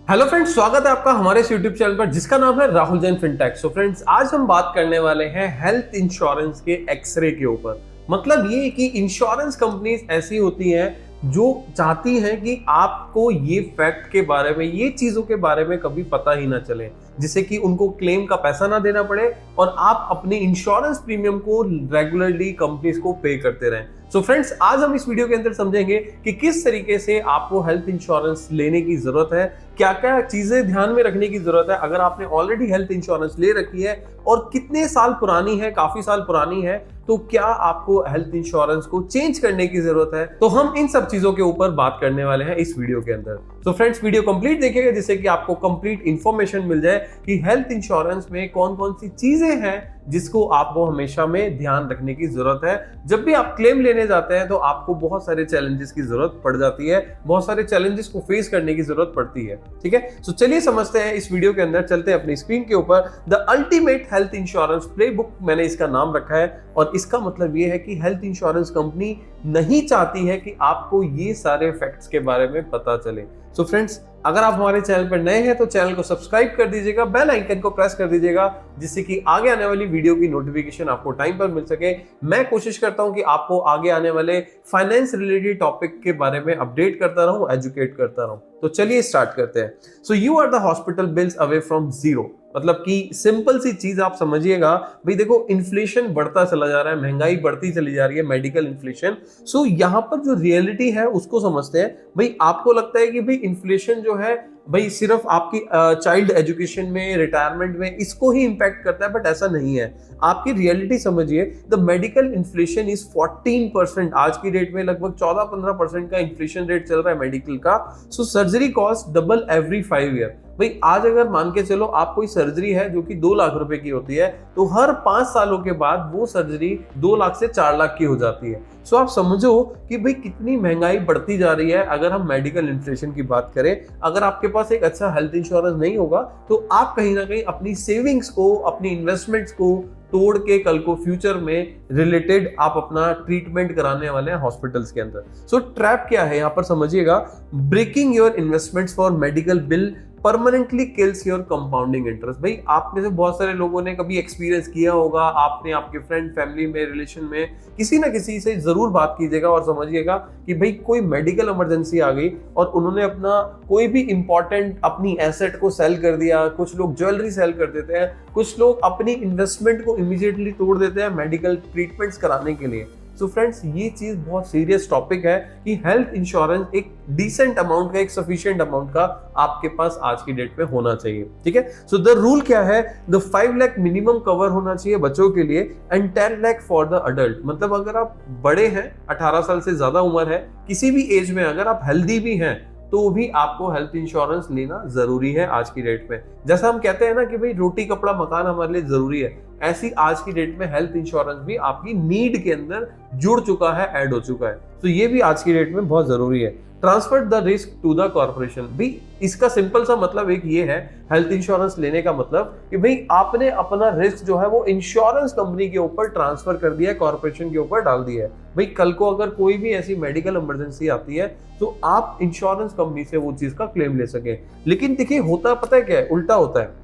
Hello friends, स्वागत है आपका हमारे इस यूट्यूब चैनल पर जिसका नाम है Rahul Jain fintech. So friends, आज हम बात करने वाले हैं हेल्थ इंश्योरेंस के एक्सरे के ऊपर। मतलब ये कि इंश्योरेंस कंपनीज ऐसी होती हैं जो चाहती हैं कि आपको ये फैक्ट के बारे में, ये चीजों के बारे में कभी पता ही ना चले, जिससे कि उनको क्लेम का पैसा ना देना पड़े और आप अपने इंश्योरेंस प्रीमियम को रेगुलरली कंपनीज को पे करते रहें। सो फ्रेंड्स, आज हम इस वीडियो के अंदर समझेंगे कि किस तरीके से आपको हेल्थ इंश्योरेंस लेने की जरूरत है, क्या क्या चीजें ध्यान में रखने की जरूरत है अगर आपने ऑलरेडी हेल्थ इंश्योरेंस ले रखी है, और कितने साल पुरानी है, काफी साल पुरानी है तो क्या आपको हेल्थ इंश्योरेंस को चेंज करने की जरूरत है। तो हम इन सब चीजों के ऊपर बात करने वाले हैं इस वीडियो के अंदर। तो फ्रेंड्स, वीडियो कंप्लीट देखिएगा जिससे कि आपको कंप्लीट इंफॉर्मेशन मिल जाए कि हेल्थ इंश्योरेंस में कौन कौन सी चीजें हैं जिसको आपको हमेशा में ध्यान रखने की जरूरत है। जब भी आप क्लेम लेने जाते हैं तो आपको बहुत सारे चैलेंजेस की जरूरत पड़ जाती है, बहुत सारे चैलेंजेस को फेस करने की जरूरत पड़ती है। ठीक है, तो चलिए समझते हैं इस वीडियो के अंदर। चलते हैं अपनी स्क्रीन के ऊपर। The ultimate health insurance playbook मैंने इसका नाम रखा है, और इसका मतलब ये है कि हेल्थ इंश्योरेंस कंपनी नहीं चाहती है कि आपको ये सारे फैक्ट्स के बारे में पता चले। सो फ्रेंड्स, अगर आप हमारे चैनल पर नए हैं तो चैनल को सब्सक्राइब कर दीजिएगा, बेल आइकन को प्रेस कर दीजिएगा, जिससे कि आगे आने वाली वीडियो की नोटिफिकेशन आपको टाइम पर मिल सके। मैं कोशिश करता हूं कि आपको आगे आने वाले फाइनेंस रिलेटेड टॉपिक के बारे में अपडेट करता रहूं, एजुकेट करता रहूं। तो चलिए स्टार्ट करते हैं। So you are the hospital bills away from zero. मतलब कि सिंपल सी चीज आप समझिएगा, भाई देखो, इन्फ्लेशन बढ़ता चला जा रहा है, महंगाई बढ़ती चली जा रही है, मेडिकल इन्फ्लेशन। सो यहाँ पर जो रियलिटी है उसको समझते हैं। भाई आपको लगता है कि भाई इन्फ्लेशन जो है भाई सिर्फ आपकी चाइल्ड एजुकेशन में, रिटायरमेंट में इसको ही इंपैक्ट करता है, बट ऐसा नहीं है। आपकी रियलिटी समझिए, द मेडिकल इन्फ्लेशन इज 14%। आज की डेट में लगभग 14-15% का इन्फ्लेशन रेट चल रहा है मेडिकल का। So surgery cost double every 5 year. भाई आज अगर मान के चलो आप कोई सर्जरी है जो कि 2 लाख रुपए की होती है, तो हर 5 सालों के बाद वो सर्जरी 2 लाख से 4 लाख की हो जाती है। सो आप समझो कि भाई कितनी महंगाई बढ़ती जा रही है। अगर हम मेडिकल इन्फ्लेशन की बात करें, अगर आपके पास एक अच्छा हेल्थ इंश्योरेंस नहीं होगा तो आप कहीं ना कहीं अपनी सेविंग्स को, अपनी इन्वेस्टमेंट्स को तोड़ के कल को फ्यूचर में रिलेटेड आप अपना ट्रीटमेंट कराने वाले हैं हॉस्पिटल्स के अंदर। सो ट्रैप क्या है यहाँ पर समझिएगा, breaking your investments for medical bill permanently kills your compounding interest. भाई आप में से बहुत सारे लोगों ने कभी एक्सपीरियंस किया होगा, आपने आपके फ्रेंड, फैमिली में, रिलेशन में किसी ना किसी से जरूर बात कीजिएगा और समझिएगा कि भाई कोई मेडिकल इमरजेंसी आ गई और उन्होंने अपना कोई भी इंपॉर्टेंट अपनी एसेट को सेल कर दिया। कुछ लोग ज्वेलरी सेल कर देते हैं, कुछ लोग अपनी इन्वेस्टमेंट को इमीडिएटली तोड़ देते हैं मेडिकल ट्रीटमेंट्स कराने के लिए। सो फ्रेंड्स, ये चीज बहुत सीरियस टॉपिक है कि हेल्थ इंश्योरेंस एक डिसेंट अमाउंट का, एक सफिशिएंट अमाउंट का आपके पास आज की डेट में होना चाहिए। ठीक है, सो द रूल क्या है, द 5 लाख मिनिमम कवर होना चाहिए बच्चों के लिए and 10 lakh for the adult. मतलब अगर आप बड़े हैं, 18 साल से ज्यादा उम्र है, किसी भी एज में अगर आप हेल्दी भी हैं तो भी आपको हेल्थ इंश्योरेंस लेना जरूरी है आज की डेट में। जैसा हम कहते हैं ना कि भाई रोटी कपड़ा मकान हमारे लिए जरूरी है, ऐसी आज की डेट में हेल्थ इंश्योरेंस भी आपकी नीड के अंदर जुड़ चुका है, ऐड हो चुका है। तो ये भी आज की डेट में बहुत जरूरी है। Transfer the risk to the corporation. भी इसका सिंपल सा मतलब एक ये है, हेल्थ इंश्योरेंस लेने का मतलब कि भाई आपने अपना रिस्क जो है वो इंश्योरेंस कंपनी के ऊपर ट्रांसफर कर दिया है, कॉर्पोरेशन के ऊपर डाल दिया है। भाई कल को अगर कोई भी ऐसी मेडिकल इमरजेंसी आती है तो आप इंश्योरेंस कंपनी से वो चीज का क्लेम ले सके। लेकिन देखिए, होता पता है क्या है, उल्टा होता है।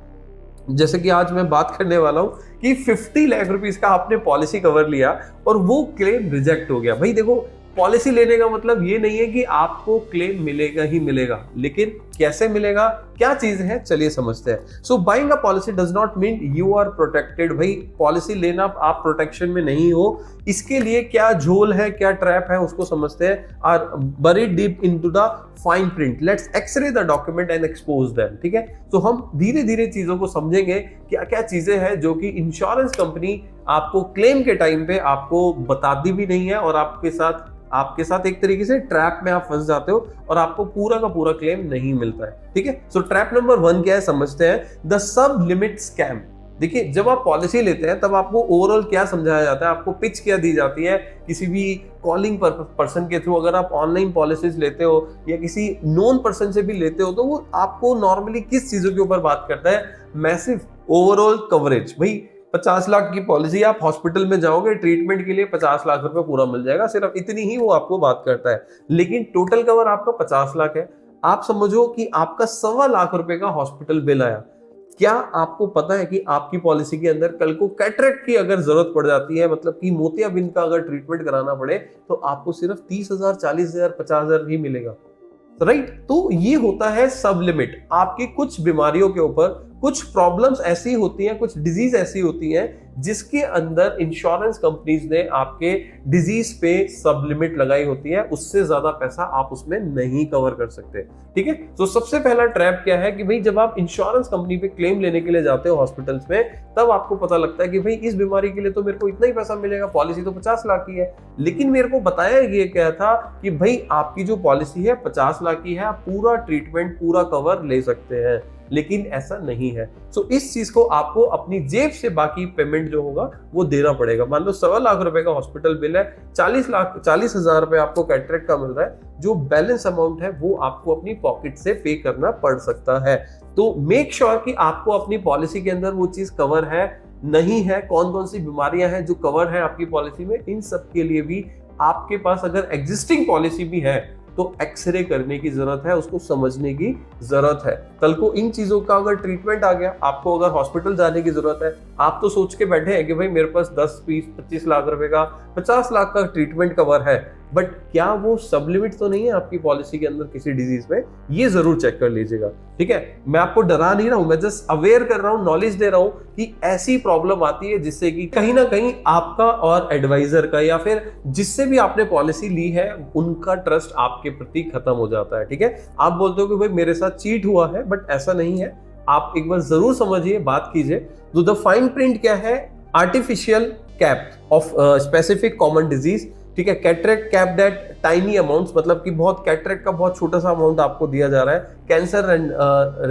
जैसे कि आज मैं बात करने वाला हूं कि 50 लाख रुपीस का आपने पॉलिसी कवर लिया और वो क्लेम रिजेक्ट हो गया। भाई देखो, पॉलिसी लेने का मतलब ये नहीं है कि आपको क्लेम मिलेगा ही मिलेगा, लेकिन कैसे मिलेगा, क्या चीज है, चलिए समझते हैं। So buying a policy does not mean you are protected. भाई पॉलिसी लेना आप प्रोटेक्शन में नहीं हो, इसके लिए क्या झोल है, क्या ट्रैप है, उसको समझते हैं। Are buried deep into the fine print, let's x ray the document and expose them. ठीक है, तो हम धीरे धीरे चीजों को समझेंगे, क्या क्या चीजें हैं जो कि इंश्योरेंस कंपनी आपको क्लेम के टाइम पे आपको बताती भी नहीं है, और आपके साथ एक तरीके से ट्रैप में आप फंस जाते हो और आपको पूरा का पूरा क्लेम नहीं मिलता है। ठीक है, सो ट्रैप नंबर 1 क्या है समझते हैं, द सब लिमिट स्कैम। देखिए, जब आप पॉलिसी लेते हैं तब आपको ओवरऑल क्या समझाया जाता है, आपको पिच क्या दी जाती है। किसी भी कॉलिंग पर्सन के थ्रू अगर आप ऑनलाइन पॉलिसीज लेते हो या किसी नोन पर्सन से भी लेते हो, तो वो आपको नॉर्मली किस चीजों के ऊपर बात करता है, मैसिव ओवरऑल कवरेज। भाई 50 लाख की पॉलिसी, आप हॉस्पिटल में जाओगे ट्रीटमेंट के लिए, 50 लाख रुपए पूरा मिल जाएगा, सिर्फ इतनी ही वो आपको बात करता है। लेकिन टोटल कवर आपका 50 लाख है। आप समझो कि आपका 1.25 लाख रुपए का हॉस्पिटल बिल आया। क्या आपको पता है कि आपकी पॉलिसी के अंदर कल को कैटरेक्ट की अगर जरूरत पड़ जाती है, मतलब कि मोतियाबिंद का अगर ट्रीटमेंट कराना पड़े, तो आपको सिर्फ 30,000, 40,000, 50,000 ही मिलेगा, राइट? तो ये होता है सब लिमिट। आपकी कुछ बीमारियों के ऊपर कुछ प्रॉब्लम्स ऐसी होती हैं, कुछ डिजीज ऐसी होती हैं जिसके अंदर इंश्योरेंस कंपनीज ने आपके डिजीज पे सब लिमिट लगाई होती है, उससे ज्यादा पैसा आप उसमें नहीं कवर कर सकते, ठीक है? तो सबसे पहला ट्रैप क्या है कि भाई जब आप इंश्योरेंस कंपनी पे क्लेम लेने के लिए जाते हो हॉस्पिटल्स में, तब आपको पता लगता है कि भाई इस बीमारी के लिए तो मेरे को इतना ही पैसा मिलेगा, पॉलिसी तो 50 लाख की है। लेकिन मेरे को बताया ये क्या था कि भाई आपकी जो पॉलिसी है 50 लाख की है, आप पूरा ट्रीटमेंट, पूरा कवर ले सकते हैं, लेकिन ऐसा नहीं है। सो इस चीज को आपको अपनी जेब से बाकी पेमेंट जो होगा वो देना पड़ेगा। मान लो 1.25 लाख रुपए का हॉस्पिटल बिल है, 40,000 रुपए आपको कैटरेक्ट का मिल रहा है, जो बैलेंस अमाउंट है वो आपको अपनी पॉकेट से पे करना पड़ सकता है। तो मेक श्योर कि आपको अपनी पॉलिसी के अंदर वो चीज कवर है, नहीं है, कौन कौन सी बीमारियां हैं जो कवर है आपकी पॉलिसी में, इन सब के लिए भी आपके पास अगर एग्जिस्टिंग पॉलिसी भी है तो एक्सरे करने की जरूरत है, उसको समझने की जरूरत है। कल को इन चीजों का अगर ट्रीटमेंट आ गया, आपको अगर हॉस्पिटल जाने की जरूरत है, आप तो सोच के बैठे हैं कि भाई मेरे पास 10, 20, 25 लाख रुपए का, 50 लाख का ट्रीटमेंट कवर है, बट क्या वो सब लिमिट तो नहीं है आपकी पॉलिसी के अंदर किसी डिजीज में? ये जरूर चेक कर लीजिएगा, ठीक है? मैं आपको डरा नहीं रहा हूं, मैं जस्ट अवेयर कर रहा हूं, नॉलेज दे रहा हूं कि ऐसी प्रॉब्लम आती है जिससे कि कहीं ना कहीं आपका और एडवाइजर का या फिर जिससे भी आपने पॉलिसी ली है उनका ट्रस्ट आपके प्रति खत्म हो जाता है, ठीक है? आप बोलते हो कि भाई मेरे साथ चीट हुआ है, बट ऐसा नहीं है। आप एक बार जरूर समझिए, बात कीजिए। तो द फाइन प्रिंट क्या है? Artificial cap of specific common disease, ठीक है? Cataract capped at tiny amounts, मतलब कि बहुत कैटरेक्ट का बहुत छोटा सा अमाउंट आपको दिया जा रहा है। कैंसर,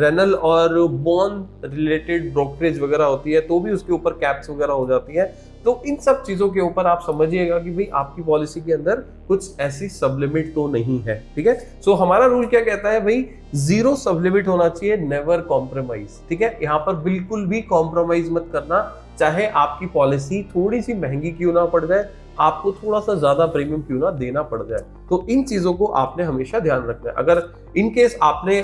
रेनल और बोन रिलेटेड ब्रोकरेज वगैरह होती है तो भी उसके ऊपर कैप्स वगैरह हो जाती है। तो इन सब चीजों के ऊपर आप समझिएगा कि भाई आपकी पॉलिसी के अंदर कुछ ऐसी सब लिमिट तो नहीं है, ठीक है? सो हमारा रूल क्या कहता है भाई? 0 सब लिमिट होना चाहिए, नेवर कॉम्प्रोमाइज, ठीक है? यहाँ पर बिल्कुल भी कॉम्प्रोमाइज मत करना, चाहे आपकी पॉलिसी थोड़ी सी महंगी क्यों ना पड़ जाए, आपको थोड़ा सा ज्यादा प्रीमियम क्यों ना देना पड़ जाए। तो इन चीजों को आपने हमेशा ध्यान रखना है। अगर इन केस आपने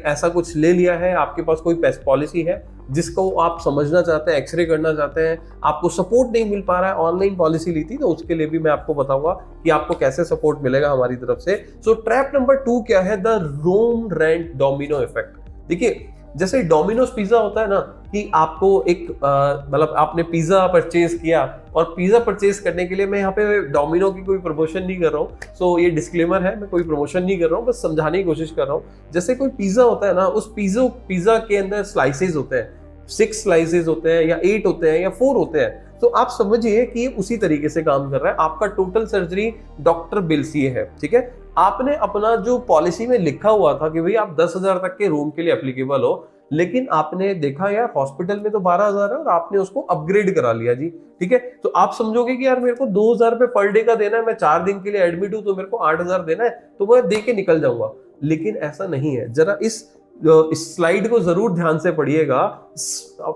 ऐसा कुछ ले लिया है, आपके पास कोई पॉलिसी है जिसको आप समझना चाहते हैं, एक्सरे करना चाहते हैं, आपको सपोर्ट नहीं मिल पा रहा है, ऑनलाइन पॉलिसी ली थी, तो उसके लिए भी मैं आपको बताऊंगा कि आपको कैसे सपोर्ट मिलेगा हमारी तरफ से। सो ट्रैप नंबर 2 क्या है? The room rent domino effect. देखिए, जैसे डोमिनोज पिज्जा होता है ना, कि आपको एक मतलब आपने पिज्जा परचेज किया, और पिज्जा परचेज करने के लिए मैं यहाँ पे डोमिनो की कोई प्रमोशन नहीं कर रहा हूँ, सो ये डिस्क्लेमर है, मैं कोई प्रमोशन नहीं कर रहा हूँ, बस समझाने की कोशिश कर रहा हूँ। जैसे कोई पिज्जा होता है ना, उस पिज्जा के अंदर स्लाइसेस होते हैं, 6 स्लाइसेस होते हैं या 8 होते हैं या 4 होते हैं, तो आप समझिए कि ये उसी तरीके से काम कर रहा है। आपका टोटल सर्जरी डॉक्टर बिल सी है, ठीक है? आपने अपना जो पॉलिसी में लिखा हुआ था कि भाई आप 10,000 तक के रूम के लिए एप्लीकेबल हो, लेकिन आपने देखा यार हॉस्पिटल में तो 12,000 है और आपने उसको अपग्रेड करा लिया जी, ठीक है? तो आप समझोगे कि यार मेरे को 2,000 रुपए पर डे का देना है, मैं 4 दिन के लिए एडमिट हूं तो मेरे को 8,000 देना है, तो मैं दे के निकल जाऊंगा। लेकिन ऐसा नहीं है। जरा इस स्लाइड को जरूर ध्यान से पढ़िएगा,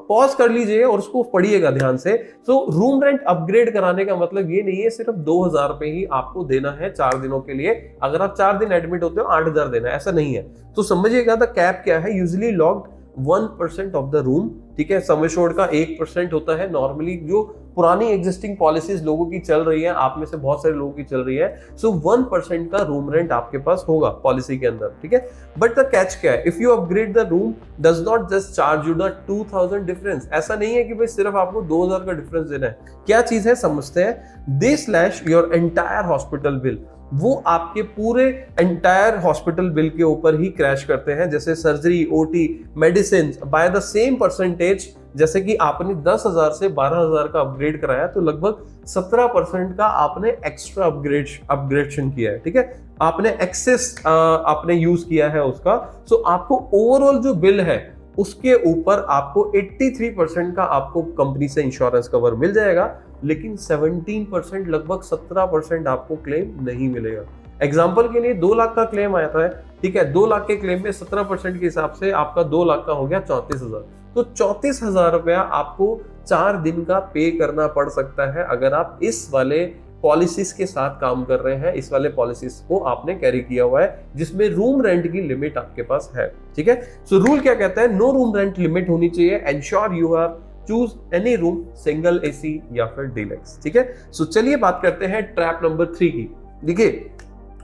पॉज कर लीजिए और उसको पढ़िएगा ध्यान से। तो रूम रेंट अपग्रेड कराने का मतलब ये नहीं है सिर्फ 2,000 रुपए ही आपको देना है 4 दिनों के लिए। अगर आप 4 दिन एडमिट होते हो 8,000 देना है, ऐसा नहीं है। तो समझिएगा द कैप क्या है? Usually locked 1% of the room, ठीक है? सम एश्योर्ड का 1% होता है नॉर्मली, जो पुरानी एग्जिस्टिंग पॉलिसीज लोगों की चल रही है, आप में से बहुत सारे लोगों की चल रही है। सो 1% का रूम रेंट आपके पास होगा पॉलिसी के अंदर, ठीक है? बट द कैच क्या है? If you upgrade the room does not just charge you the 2,000 difference. ऐसा नहीं है कि भाई सिर्फ आपको 2,000 का डिफरेंस देना है। क्या चीज है समझते हैं। They slash your entire hospital bill, वो आपके पूरे एंटायर हॉस्पिटल बिल के ऊपर ही क्रैश करते हैं, जैसे surgery, OT, medicine by the same percentage. जैसे कि आपने 10,000 से 12,000 का अपग्रेड कराया, तो लगभग 17% का आपने एक्स्ट्रा अपग्रेडेशन किया है, ठीक है? आपने एक्सेस आपने यूज किया है उसका। सो आपको ओवरऑल जो बिल है उसके ऊपर आपको 83% का आपको कंपनी से इंश्योरेंस कवर मिल जाएगा, लेकिन 17% लगभग 17% आपको क्लेम नहीं मिलेगा। एग्जाम्पल के लिए 2 लाख का क्लेम आया था, ठीक है? 2 लाख के क्लेम में 17% के हिसाब से आपका 2 लाख का हो गया 34,000। तो 34,000 रुपया आपको 4 दिन का पे करना पड़ सकता है अगर आप इस वाले पॉलिसीज के साथ काम कर रहे हैं, इस वाले पॉलिसीज को आपने कैरी किया हुआ है जिसमें रूम रेंट की लिमिट आपके पास है। ठीक है, सो रूल क्या कहता है, नो रूम रेंट लिमिट होनी चाहिए, ensure you have choose any room, single AC या फिर डीलक्स। ठीक है, सो चलिए बात करते हैं ट्रैप नंबर 3 की। देखिए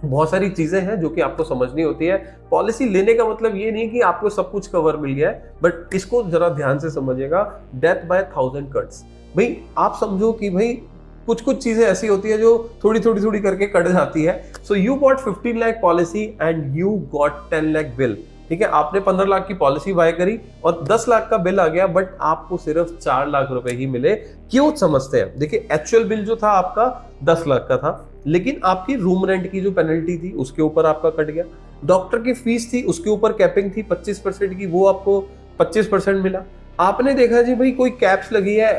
बहुत सारी चीजें हैं जो कि आपको समझनी होती है। पॉलिसी लेने का मतलब ये नहीं कि आपको सब कुछ कवर मिल गया है, बट इसको जरा ध्यान से समझिएगा। डेथ बाय 1000 कट्स, भाई आप समझो कि भाई कुछ कुछ चीजें ऐसी होती है जो थोड़ी थोड़ी थोड़ी करके कट जाती है। So you got 15 lakh policy and you got 10 lakh bill. ठीक है, आपने 15 लाख की पॉलिसी बाय करी और 10 लाख का बिल आ गया, बट आपको सिर्फ 4 लाख रुपए ही मिले। क्यों समझते हैं, देखिए एक्चुअल बिल जो था आपका 10 लाख का था, लेकिन आपकी रूम रेंट की जो पेनल्टी थी उसके ऊपर आपका कट गया, डॉक्टर की फीस थी उसके ऊपर कैपिंग थी 25% की, वो आपको 25% मिला। आपने देखा जी भाई कोई कैप्स लगी है,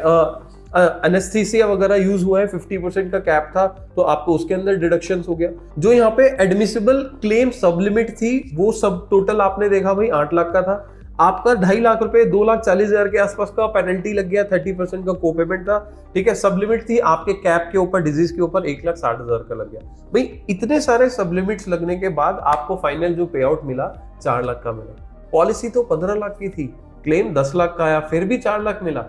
एनेस्थीसिया वगैरह यूज हुआ है, 50% का कैप था, तो आपको उसके अंदर डिडक्शंस हो गया। जो यहाँ पे एडमिसिबल क्लेम सब लिमिट थी वो सब टोटल आपने देखा भाई 8 लाख का था, आपका 2.5 लाख रुपए 2,40,000 के आसपास का पेनल्टी लग गया, 30% का को पेमेंट था। ठीक है, सब लिमिट थी आपके कैप के ऊपर, डिजीज के ऊपर 1,60,000 का लग गया। भाई इतने सारे सब लिमिट्स लगने के बाद आपको फाइनल जो पे आउट मिला 4 लाख का मिला। पॉलिसी तो 15 लाख की थी, क्लेम 10 लाख का आया, फिर भी 4 लाख मिला।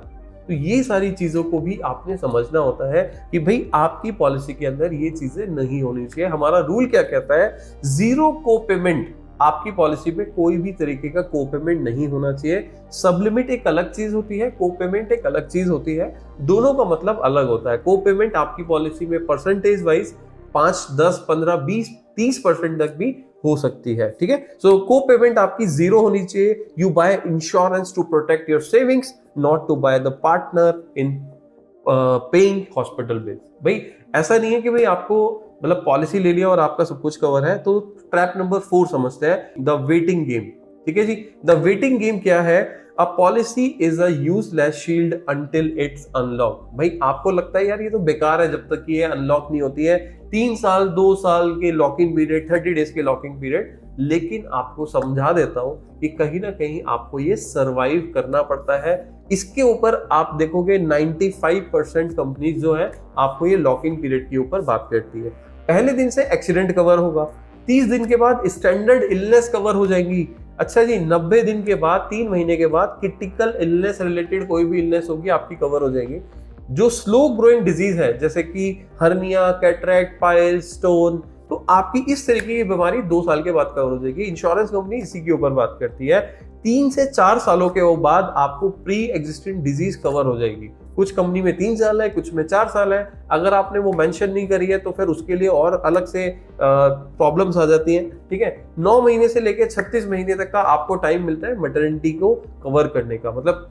तो ये सारी चीजों को भी आपने समझना होता है कि भाई आपकी पॉलिसी के अंदर ये चीजें नहीं होनी चाहिए। हमारा रूल क्या कहता है, जीरो को पेमेंट, आपकी पॉलिसी में कोई भी तरीके का को पेमेंट नहीं होना चाहिए। सब लिमिट एक अलग चीज होती है, को पेमेंट एक अलग चीज होती है, दोनों का मतलब अलग होता है। को पेमेंट आपकी पॉलिसी में परसेंटेज वाइज 5, 10, 15, 20, 30% तक भी हो सकती है। ठीक है, सो को पेमेंट आपकी जीरो होनी चाहिए। You buy insurance to protect your savings, not to buy the partner in paying hospital bill. भाई ऐसा नहीं है कि भाई आपको मतलब पॉलिसी ले लिया और आपका सब कुछ कवर है। तो ट्रैप नंबर 4 समझते हैं, द वेटिंग गेम। ठीक है जी, द वेटिंग गेम क्या है, a policy is a useless shield until it's unlock. भाई आपको लगता है यार ये तो बेकार है जब तक कि ये अनलॉक नहीं होती है, 3 साल 2 साल के लॉकिंग पीरियड, 30 डेज के लॉकिंग पीरियड, लेकिन आपको समझा देता हूं कि कहीं ना कहीं आपको ये सरवाइव करना पड़ता है। इसके ऊपर आप देखोगे 95% कंपनीज जो है आपको ये लॉकिंग पीरियड के ऊपर बात करती है। पहले दिन से एक्सीडेंट कवर होगा, 30 दिन के बाद स्टैंडर्ड इलनेस कवर हो जाएंगी। अच्छा जी, 90 दिन के बाद, 3 महीने के बाद क्रिटिकल इलनेस रिलेटेड कोई भी इलनेस होगी आपकी कवर हो जाएगी। जो स्लो ग्रोइंग डिजीज है जैसे कि हर्निया, कैटरेक्ट, पाइल, स्टोन, तो आपकी इस तरीके की बीमारी 2 साल के बाद कवर हो जाएगी। इंश्योरेंस कंपनी इसी के ऊपर बात करती है। 3 से 4 सालों के बाद आपको प्री एग्जिस्टिंग डिजीज कवर हो जाएगी। कुछ कंपनी में 3 साल है, कुछ में 4 साल है। अगर आपने वो मेंशन नहीं करी है तो फिर उसके लिए और अलग से प्रॉब्लम्स आ जाती हैं। ठीक है, 9 महीने से लेकर 36 महीने तक का आपको टाइम मिलता है मैटरनिटी को कवर करने का। मतलब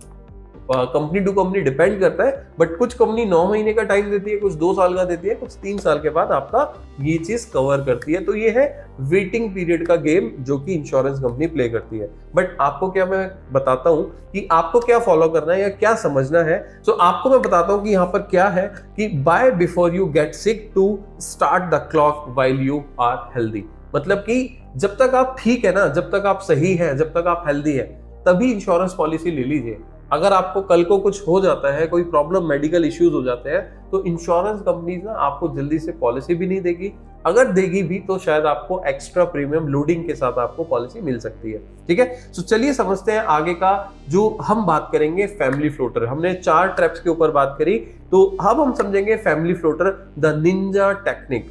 कंपनी टू कंपनी डिपेंड करता है, बट कुछ कंपनी 9 महीने का टाइम देती है, कुछ 2 साल का देती है, कुछ 3 साल के बाद आपका ये चीज कवर करती है। तो ये है वेटिंग पीरियड का गेम जो कि इंश्योरेंस कंपनी प्ले करती है। बट आपको क्या मैं बताता हूं कि आपको क्या फॉलो करना है या क्या समझना है। सो आपको मैं बताता हूं कि यहाँ पर क्या है कि buy before you get sick to start the clock while you are healthy. मतलब कि जब तक आप ठीक है ना, जब तक आप सही है, जब तक आप हेल्दी है, तभी इंश्योरेंस पॉलिसी ले लीजिए। अगर आपको कल को कुछ हो जाता है, कोई प्रॉब्लम, मेडिकल इश्यूज हो जाते हैं, तो इंश्योरेंस कंपनी ना आपको जल्दी से पॉलिसी भी नहीं देगी। अगर देगी भी तो शायद आपको एक्स्ट्रा प्रीमियम लोडिंग के साथ आपको पॉलिसी मिल सकती है। ठीक है, तो चलिए समझते हैं आगे का। जो हम बात करेंगे फैमिली फ्लोटर, हमने 4 ट्रैप्स के ऊपर बात करी, तो अब हम समझेंगे family floater, the Ninja technique,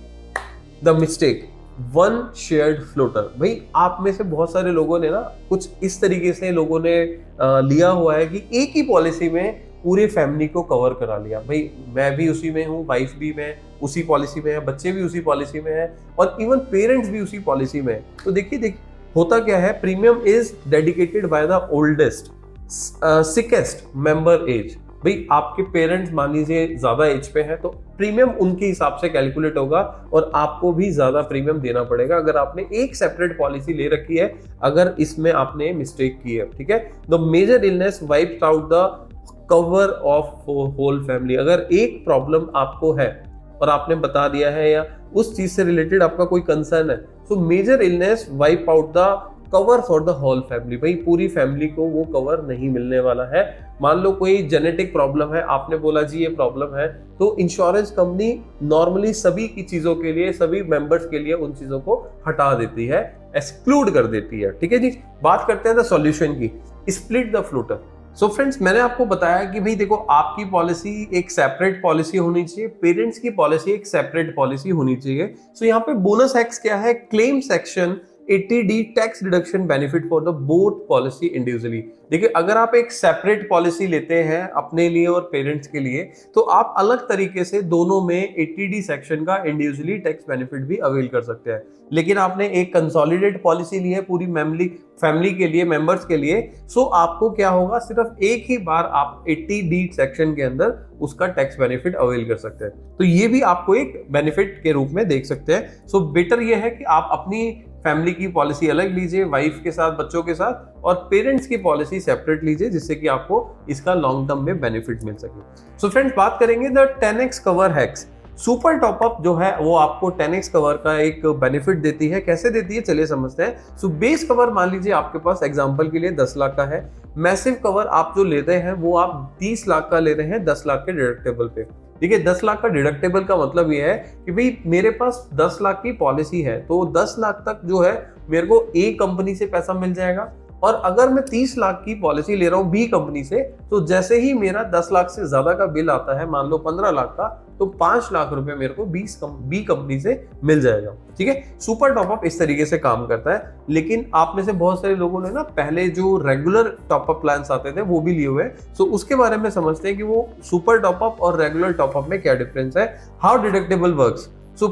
the mistake, one shared floater. भाई आप में से बहुत सारे लोगों ने ना कुछ इस तरीके से लोगों ने लिया हुआ है कि एक ही पॉलिसी में पूरे फैमिली को कवर करा लिया। भाई मैं भी उसी में हूँ, वाइफ भी मैं उसी पॉलिसी में है, बच्चे भी उसी पॉलिसी में है, और इवन पेरेंट्स भी उसी पॉलिसी में है। तो देखिए होता क्या है, premium is dedicated by the oldest sickest member age. भाई आपके पेरेंट्स मान लीजिए ज्यादा एज पे हैं, तो प्रीमियम उनके हिसाब से कैलकुलेट होगा और आपको भी ज्यादा प्रीमियम देना पड़ेगा अगर आपने एक सेपरेट पॉलिसी ले रखी है, अगर इसमें आपने मिस्टेक की है। ठीक है, the major illness wipes out the cover of whole family. अगर एक प्रॉब्लम आपको है और आपने बता दिया है या उस चीज से रिलेटेड आपका कोई कंसर्न है, so major illness wipe out the cover for the whole family. भाई पूरी फैमिली को वो कवर नहीं मिलने वाला है। मान लो कोई जेनेटिक प्रॉब्लम है, आपने बोला जी ये प्रॉब्लम है, तो इंश्योरेंस कंपनी नॉर्मली सभी की चीजों के लिए, सभी मेंबर्स के लिए उन चीजों को हटा देती है, एक्सक्लूड कर देती है। ठीक है जी। बात करते हैं द सॉल्यूशन की, split the flutter. So friends, मैंने आपको बताया कि भाई देखो, आपकी पॉलिसी एक सेपरेट पॉलिसी होनी चाहिए, पेरेंट्स की पॉलिसी एक सेपरेट पॉलिसी होनी चाहिए। सो यहाँ पे बोनस एक्स क्या है, claim section 80D tax deduction benefit for the both policy individually. देखिए, अगर आप एक सेपरेट पॉलिसी लेते हैं अपने लिए और पेरेंट्स के लिए, तो आप अलग तरीके से दोनों में 80D सेक्शन का इंडिविजुअली टैक्स बेनिफिट भी अवेल कर सकते हैं। लेकिन आपने एक कंसोलिडेट पॉलिसी ली है पूरी फैमिली के लिए, मेंबर्स के लिए, सो आपको क्या होगा, सिर्फ एक ही बार आप 80D सेक्शन के अंदर उसका टैक्स बेनिफिट अवेल कर सकते हैं। तो ये भी आपको एक बेनिफिट के रूप में देख सकते हैं। सो बेटर ये है कि आप अपनी फैमिली की पॉलिसी अलग लीजिए, वाइफ के साथ, बच्चों के साथ, और पेरेंट्स की पॉलिसी सेपरेट लीजिए, जिससे कि आपको इसका लॉन्ग टर्म में बेनिफिट मिल सके। सो फ्रेंड्स, बात करेंगे the 10x cover hacks. Super top up जो है वो आपको 10x कवर का एक बेनिफिट देती है। कैसे देती है, चलिए समझते हैं। सो बेस कवर मान लीजिए आपके पास एग्जांपल के लिए 10 लाख का है। मैसिव कवर आप जो लेते हैं वो आप 30 लाख का ले रहे हैं 10 लाख के डिडक्टेबल पे। देखिए, 10 लाख का डिडक्टेबल का मतलब ये है कि भाई मेरे पास 10 लाख की पॉलिसी है, तो 10 लाख तक जो है मेरे को ए कंपनी से पैसा मिल जाएगा। और अगर मैं 30 लाख की पॉलिसी ले रहा हूं बी कंपनी से, तो जैसे ही मेरा 10 लाख से ज्यादा का बिल आता है, मान लो 15 लाख का, तो 5 लाख रुपए मेरे को बी कंपनी से मिल जाएगा। ठीक है, सुपर टॉपअप इस तरीके से काम करता है। लेकिन आप में से बहुत सारे लोगों ने ना पहले जो रेगुलर टॉपअप प्लान्स आते थे वो भी लिए हुए हैं। सो उसके बारे में समझते हैं कि वो सुपर टॉपअप और रेगुलर टॉपअप में क्या डिफरेंस है, हाउ डिडक्टेबल वर्क्स। सो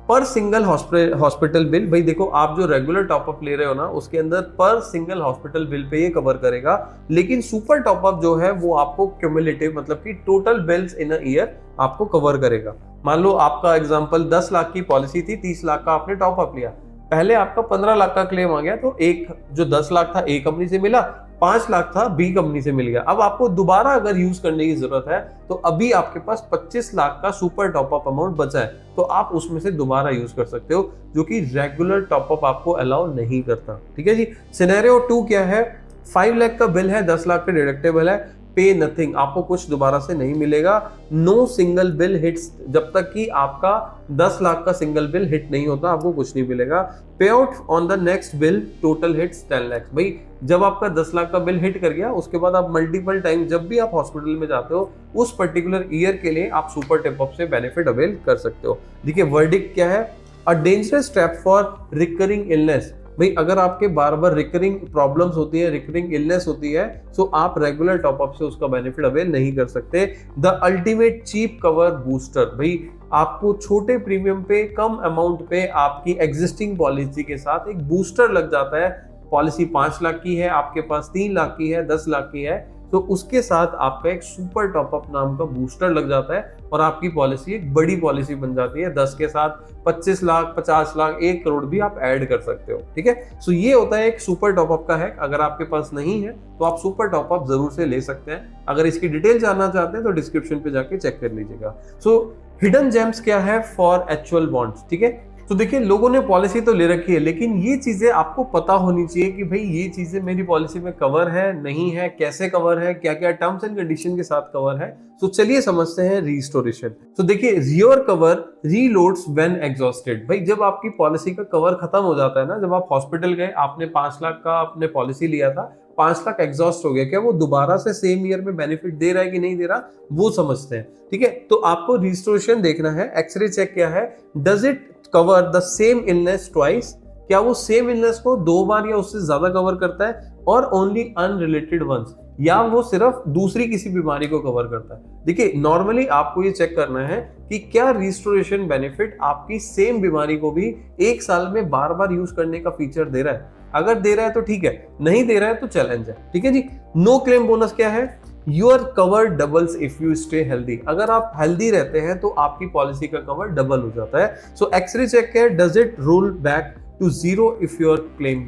पर सिंगल हॉस्पिटल बिल, भाई देखो, आप जो रेगुलर टॉपअप ले रहे हो ना, उसके अंदर पर सिंगल हॉस्पिटल बिल पे ये कवर करेगा। लेकिन सुपर टॉपअप जो है वो आपको क्यूमुलेटिव, मतलब कि total bills in a year आपको कवर करेगा। मान लो आपका एग्जांपल 10 लाख की पॉलिसी थी, 30 लाख का आपने टॉपअप लिया, पहले आपका 15 लाख का क्लेम आ गया, तो एक जो 10 लाख था ए कंपनी से मिला, 5 लाख था बी कंपनी से मिल गया। अब आपको दोबारा अगर यूज करने की जरूरत है, तो अभी आपके पास 25 लाख का सुपर टॉपअप अमाउंट बचा है, तो आप उसमें से दोबारा यूज कर सकते हो, जो कि रेगुलर टॉपअप आपको अलाउ नहीं करता। ठीक है जी। सिनेरियो 2 क्या है, 5 लाख का बिल है, 10 लाख का डिडक्टेबल है, पे नथिंग, आपको कुछ दोबारा से नहीं मिलेगा। नो सिंगल बिल हिट्स, जब तक कि आपका 10 लाख का सिंगल बिल हिट नहीं होता आपको कुछ नहीं मिलेगा। पे out on the next bill total hits 10 lakh. भाई जब आपका 10 लाख का बिल हिट कर गया, उसके बाद आप मल्टीपल टाइम जब भी आप हॉस्पिटल में जाते हो, उस पर्टिकुलर ईयर के लिए आप सुपर टॉपअप से बेनिफिट अवेल कर सकते हो। देखिए, वर्डिक्ट क्या है, a dangerous trap for recurring illness. भाई अगर आपके बार बार रिकरिंग प्रॉब्लम्स होती है, रिकरिंग इलनेस होती है, सो आप रेगुलर टॉपअप से उसका बेनिफिट अवेल नहीं कर सकते। The ultimate cheap cover booster, भाई आपको छोटे प्रीमियम पे, कम अमाउंट पे आपकी एग्जिस्टिंग पॉलिसी के साथ एक बूस्टर लग जाता है। पॉलिसी 5 लाख की है, आपके पास 3 लाख की है, 10 लाख की है, तो उसके साथ आपका एक सुपर टॉपअप नाम का बूस्टर लग जाता है और आपकी पॉलिसी एक बड़ी पॉलिसी बन जाती है। 10 के साथ 25 लाख, 50 लाख, 1 करोड़ भी आप ऐड कर सकते हो। ठीक है, सो ये होता है एक सुपर टॉपअप का हैक। अगर आपके पास नहीं है तो आप सुपर टॉपअप जरूर से ले सकते हैं। अगर इसकी डिटेल जानना चाहते हैं तो डिस्क्रिप्शन पे जाके चेक कर लीजिएगा। सो हिडन जेम्स क्या है, फॉर एक्चुअल बॉन्ड्स। ठीक है, तो देखिए, लोगों ने पॉलिसी तो ले रखी है, लेकिन ये चीजें आपको पता होनी चाहिए कि भाई ये चीजें मेरी पॉलिसी में कवर है, नहीं है, कैसे कवर है, क्या क्या टर्म्स एंड कंडीशन के साथ कवर है। तो चलिए समझते हैं रिस्टोरेशन। तो देखिए, रियोर कवर रीलोड्स व्हेन एग्जॉस्टेड। भाई जब आपकी पॉलिसी का कवर खत्म हो जाता है ना, जब आप हॉस्पिटल गए, आपने 5 लाख का आपने पॉलिसी लिया था, 5 लाख एग्जॉस्ट हो गया, क्या वो दोबारा से सेम ईयर में बेनिफिट दे रहा है कि नहीं दे रहा, वो समझते हैं। ठीक है, तो आपको रिस्टोरेशन देखना है। एक्सरे चेक क्या है, does it cover the same illness twice, क्या वो सेम इलनेस को 2 बार या उससे ज्यादा कवर करता है, और ओनली अनरिलेटेड वंस, या वो सिर्फ दूसरी किसी बीमारी को कवर करता है। देखिए, नॉर्मली आपको ये चेक करना है कि क्या रिस्टोरेशन बेनिफिट आपकी सेम बीमारी को भी 1 साल में बार बार यूज करने का फीचर दे रहा है। अगर दे रहा है तो ठीक है, नहीं दे रहा है तो चैलेंज है। ठीक है जी। नो क्लेम बोनस क्या है, your cover doubles if you stay healthy. अगर आप हेल्दी रहते हैं तो आपकी पॉलिसी का कवर डबल हो जाता है। सो एक्सरे चेक है, does it roll back to 0 if your claim.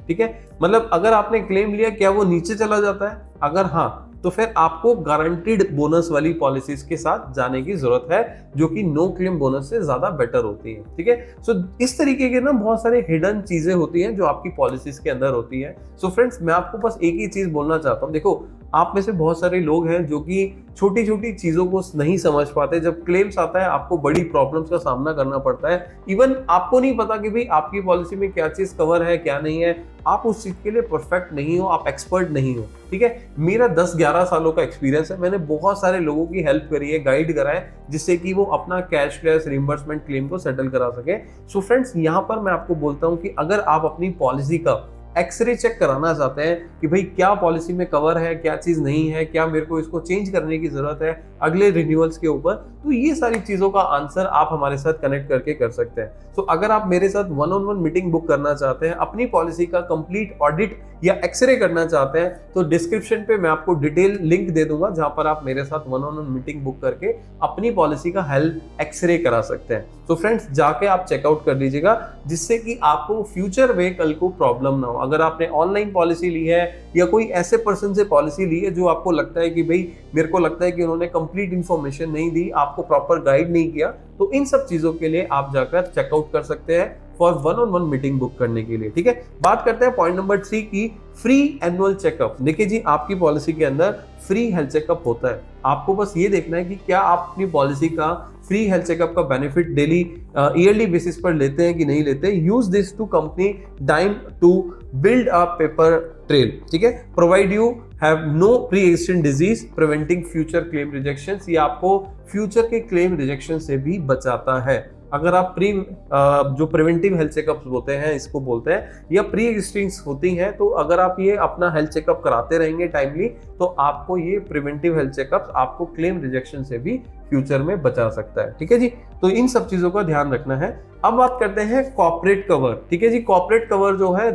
ठीक है, मतलब अगर आपने क्लेम लिया, क्या वो नीचे चला जाता है, अगर हाँ तो फिर आपको गारंटीड बोनस वाली पॉलिसीज के साथ जाने की जरूरत है, जो कि नो क्लेम बोनस से ज्यादा बेटर होती है। ठीक है, सो इस तरीके के ना बहुत सारे हिडन चीजें होती हैं जो आपकी पॉलिसीज के अंदर होती है। सो फ्रेंड्स, मैं आपको बस एक ही चीज बोलना चाहता हूँ, देखो आप में से बहुत सारे लोग हैं जो कि छोटी छोटी चीजों को नहीं समझ पाते। जब क्लेम्स आता है आपको बड़ी प्रॉब्लम्स का सामना करना पड़ता है। इवन आपको नहीं पता कि भाई आपकी पॉलिसी में क्या चीज कवर है क्या नहीं है। आप उस चीज के लिए परफेक्ट नहीं हो, आप एक्सपर्ट नहीं हो। ठीक है, मेरा 10-11 सालों का एक्सपीरियंस है, मैंने बहुत सारे लोगों की हेल्प करी है, गाइड करा है, जिससे कि वो अपना कैशलेस रिइंबर्समेंट क्लेम को सेटल करा सके। सो फ्रेंड्स, यहाँ पर मैं आपको बोलता हूँ कि अगर आप अपनी पॉलिसी का एक्सरे चेक कराना चाहते हैं कि भाई क्या पॉलिसी में कवर है, क्या चीज नहीं है, क्या मेरे को इसको चेंज करने की जरूरत है अगले रिन्यूअल्स के ऊपर, तो ये सारी चीजों का आंसर आप हमारे साथ कनेक्ट करके कर सकते हैं। तो अगर आप मेरे साथ 1-on-1 मीटिंग बुक करना चाहते हैं, अपनी पॉलिसी का कंप्लीट ऑडिट या एक्सरे करना चाहते हैं, तो डिस्क्रिप्शन पे मैं आपको डिटेल लिंक दे दूंगा जहां पर आप मेरे साथ 1-on-1 मीटिंग बुक करके अपनी पॉलिसी का हेल्थ एक्सरे करा सकते हैं। तो फ्रेंड्स, जाके आप चेकआउट कर लीजिएगा, जिससे कि आपको फ्यूचर में कल को प्रॉब्लम ना हो। अगर आपने ऑनलाइन पॉलिसी ली है या कोई ऐसे पर्सन से पॉलिसी ली है जो आपको लगता है कि भाई मेरे को लगता है कि उन्होंने कंप्लीट इंफॉर्मेशन नहीं दी, आपको प्रॉपर गाइड नहीं किया, तो इन सब चीजों के लिए आप जाकर चेकआउट कर सकते हैं फॉर 1-on-1 मीटिंग बुक करने के लिए। ठीक है, बात करते हैं पॉइंट नंबर 3 की, फ्री एनुअल चेकअप। देखिए जी, आपकी पॉलिसी के अंदर फ्री हेल्थ चेकअप होता है। आपको बस ये देखना है कि क्या आप अपनी पॉलिसी का फ्री हेल्थ चेकअप का बेनिफिट डेली ईयरली बेसिस पर लेते हैं कि नहीं लेते। Use this to company dime to build a paper trail. ठीक है, provide you have no pre existing disease, preventing future claim rejections. ये आपको फ्यूचर के क्लेम रिजेक्शन से भी बचाता है। अगर आप जो प्रिवेंटिव हेल्थ चेकअप होते हैं इसको बोलते हैं, या प्री एग्जिस्टिंग होती हैं, तो अगर आप ये अपना हेल्थ चेकअप कराते रहेंगे टाइमली, तो आपको ये प्रिवेंटिव हेल्थ चेकअप आपको क्लेम रिजेक्शन से भी फ्यूचर में बचा सकता है। ठीक है जी, तो इन सब चीजों का ध्यान रखना है। अब बात करते हैं कॉर्पोरेट कवर। ठीक है जी, कॉर्पोरेट कवर जो है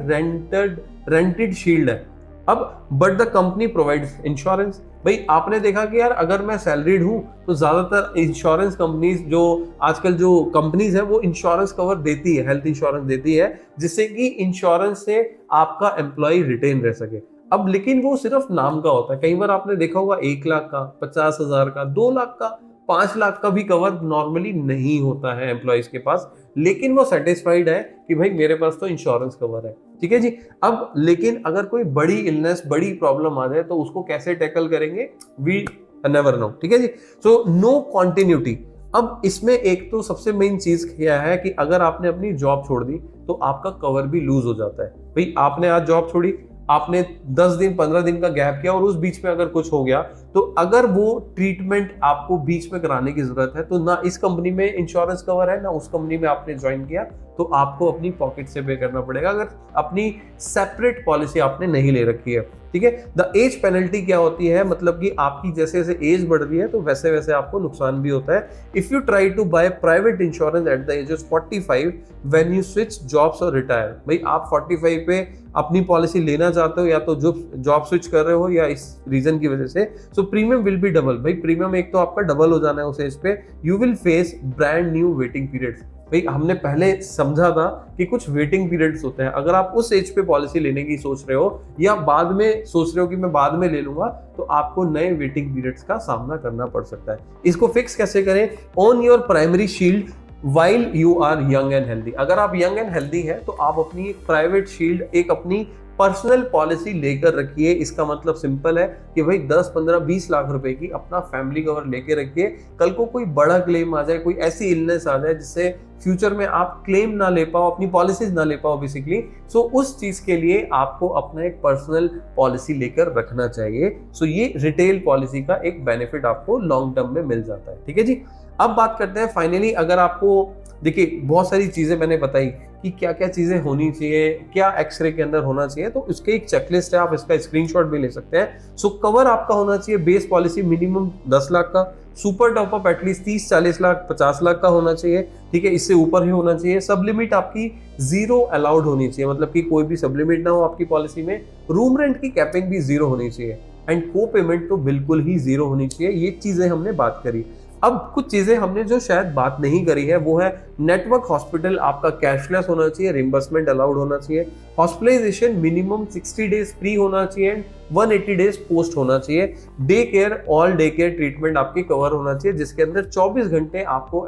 रेंटेड शील्ड है। अब but the company provides insurance. भाई आपने देखा कि यार अगर मैं सैलरीड हूं तो ज्यादातर इंश्योरेंस कंपनीज, जो आजकल जो कंपनीज है, वो इंश्योरेंस कवर देती है, हेल्थ इंश्योरेंस देती है, जिससे कि इंश्योरेंस से आपका एम्प्लॉय रिटेन रह सके। अब लेकिन वो सिर्फ नाम का होता है। कई बार आपने देखा होगा 1 लाख का, 50,000 का, 2 लाख का, 5 लाख का भी कवर नॉर्मली नहीं होता है एम्प्लॉयज के पास, लेकिन वो सेटिस्फाइड है कि भाई मेरे पास तो इंश्योरेंस कवर है। ठीक है जी, अब लेकिन अगर कोई बड़ी इलनेस, बड़ी प्रॉब्लम आ जाए तो उसको कैसे टैकल करेंगे, वी नेवर नो। ठीक है जी, सो नो कॉन्टिन्यूटी। अब इसमें एक तो सबसे मेन चीज क्या है कि अगर आपने अपनी जॉब छोड़ दी तो आपका कवर भी लूज हो जाता है। भाई आपने आज जॉब छोड़ी, आपने 10 दिन 15 दिन का गैप किया और उस बीच में अगर कुछ हो गया, तो अगर वो ट्रीटमेंट आपको बीच में कराने की जरूरत है, तो ना इस कंपनी में इंश्योरेंस कवर है, ना उस कंपनी में आपने ज्वाइन किया, तो आपको अपनी पॉकेट से पे करना पड़ेगा, अगर अपनी सेपरेट पॉलिसी आपने नहीं ले रखी है। ठीक है, द एज पेनल्टी क्या होती है, मतलब कि आपकी जैसे जैसे एज बढ़ रही है तो वैसे वैसे आपको नुकसान भी होता है। If you try to buy private insurance at the age of 45 when you switch jobs और रिटायर। भाई आप 45 पे अपनी पॉलिसी लेना चाहते हो, या तो जॉब स्विच कर रहे हो या इस रीजन की वजह से, सो प्रीमियम विल बी डबल। भाई प्रीमियम एक तो आपका डबल हो जाना है उस एज पे। You will face brand new waiting periods. भाई हमने पहले समझा था कि कुछ वेटिंग पीरियड्स होते हैं। अगर आप उस एज पे पॉलिसी लेने की सोच रहे हो या बाद में सोच रहे हो कि मैं बाद में ले लूंगा, तो आपको नए वेटिंग पीरियड्स का सामना करना पड़ सकता है। इसको फिक्स कैसे करें, on your primary shield while you are young and healthy. अगर आप यंग एंड हेल्दी है तो आप अपनी प्राइवेट शील्ड, एक अपनी पर्सनल पॉलिसी लेकर रखिए। इसका मतलब सिंपल है कि भाई 10, 15, 20 लाख रुपए की अपना फैमिली कवर लेके रखिए। कल को कोई बड़ा क्लेम आ जाए, कोई ऐसी इलनेस आ जाए जिससे फ्यूचर में आप क्लेम ना ले पाओ, अपनी पॉलिसीज ना ले पाओ बेसिकली, सो उस चीज के लिए आपको अपना एक पर्सनल पॉलिसी लेकर रखना चाहिए। सो ये रिटेल पॉलिसी का एक बेनिफिट आपको लॉन्ग टर्म में मिल जाता है। ठीक है जी, अब बात करते हैं फाइनली, अगर आपको देखिए बहुत सारी चीजें मैंने बताई कि क्या क्या चीजें होनी चाहिए, क्या एक्सरे के अंदर होना चाहिए, तो इसके एक चेकलिस्ट है, आप इसका स्क्रीनशॉट भी ले सकते हैं। सो कवर आपका होना चाहिए बेस पॉलिसी मिनिमम 10 लाख का, super top up at least 30, 40 lakh, 50 lakh का होना चाहिए। ठीक है, इससे ऊपर ही होना चाहिए। सब लिमिट आपकी 0 अलाउड होनी चाहिए, मतलब कि कोई भी सब लिमिट ना हो आपकी पॉलिसी में। रूम रेंट की कैपिंग भी 0 होनी चाहिए, एंड को पेमेंट तो बिल्कुल ही 0 होनी चाहिए। ये चीजें हमने बात करी। अब कुछ चीजें हमने जो शायद बात नहीं करी है वो है नेटवर्क हॉस्पिटल आपका कैशलेस होना चाहिए, रिम्बर्समेंट अलाउड होना चाहिए, हॉस्पिटलाइजेशन मिनिमम 60 डेज फ्री होना चाहिए, 180 डेज पोस्ट होना चाहिए, day care all day care treatment आपकी कवर होना चाहिए जिसके अंदर 24 घंटे आपको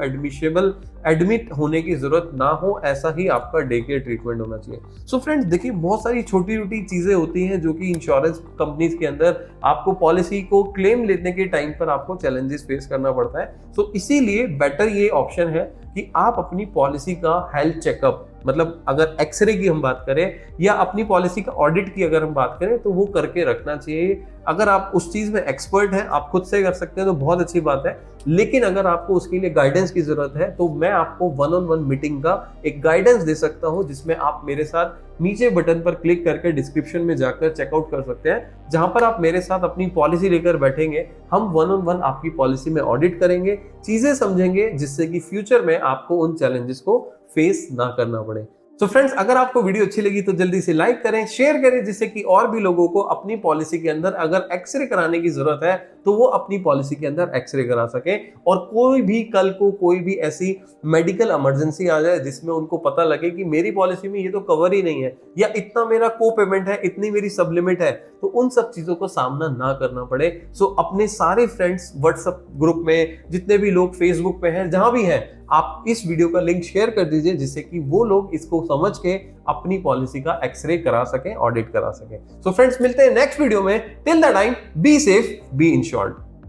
एडमिट होने की जरूरत ना हो, ऐसा ही आपका डे केयर ट्रीटमेंट होना चाहिए। सो फ्रेंड्स देखिए, बहुत सारी छोटी छोटी चीजें होती हैं जो कि इंश्योरेंस कंपनीज के अंदर आपको पॉलिसी को क्लेम लेने के टाइम पर आपको चैलेंजेस फेस करना पड़ता है। सो इसीलिए बेटर ये ऑप्शन है कि आप अपनी पॉलिसी का हेल्थ चेकअप, मतलब अगर एक्सरे की हम बात करें या अपनी पॉलिसी का ऑडिट की अगर हम बात करें तो वो करके रखना चाहिए। अगर आप उस चीज में एक्सपर्ट हैं, आप खुद से कर सकते हैं तो बहुत अच्छी बात है, लेकिन अगर आपको उसके लिए गाइडेंस की जरूरत है तो मैं आपको 1-on-1 मीटिंग का एक गाइडेंस दे सकता हूं जिसमें आप मेरे साथ नीचे बटन पर क्लिक करके डिस्क्रिप्शन में जाकर चेकआउट कर सकते हैं, जहां पर आप मेरे साथ अपनी पॉलिसी लेकर बैठेंगे। हम 1-on-1 आपकी पॉलिसी में ऑडिट करेंगे, चीजें समझेंगे जिससे कि फ्यूचर में आपको उन चैलेंजेस को फेस ना करना पड़े। तो फ्रेंड्स, अगर आपको वीडियो अच्छी लगी तो जल्दी से लाइक करें, शेयर करें, जिससे कि और भी लोगों को अपनी पॉलिसी के अंदर अगर एक्सरे कराने की जरूरत है तो वो अपनी पॉलिसी के अंदर एक्सरे करा सके, और कोई भी कल को कोई भी ऐसी मेडिकल इमरजेंसी आ जाए जिसमें उनको पता लगे कि मेरी पॉलिसी में ये तो कवर ही नहीं है, या इतना मेरा को पेमेंट है, इतनी मेरी सब लिमिट है, तो उन सब चीजों को सामना ना करना पड़े। सो अपने सारे फ्रेंड्स व्हाट्सएप ग्रुप में, जितने भी लोग फेसबुक पे हैं, जहां भी हैं, आप इस वीडियो का लिंक शेयर कर दीजिए जिससे कि वो लोग इसको समझ के अपनी पॉलिसी का एक्सरे करा सकें, ऑडिट करा सकें। सो फ्रेंड्स, मिलते हैं नेक्स्ट वीडियो में। Till the time, be safe, be insured.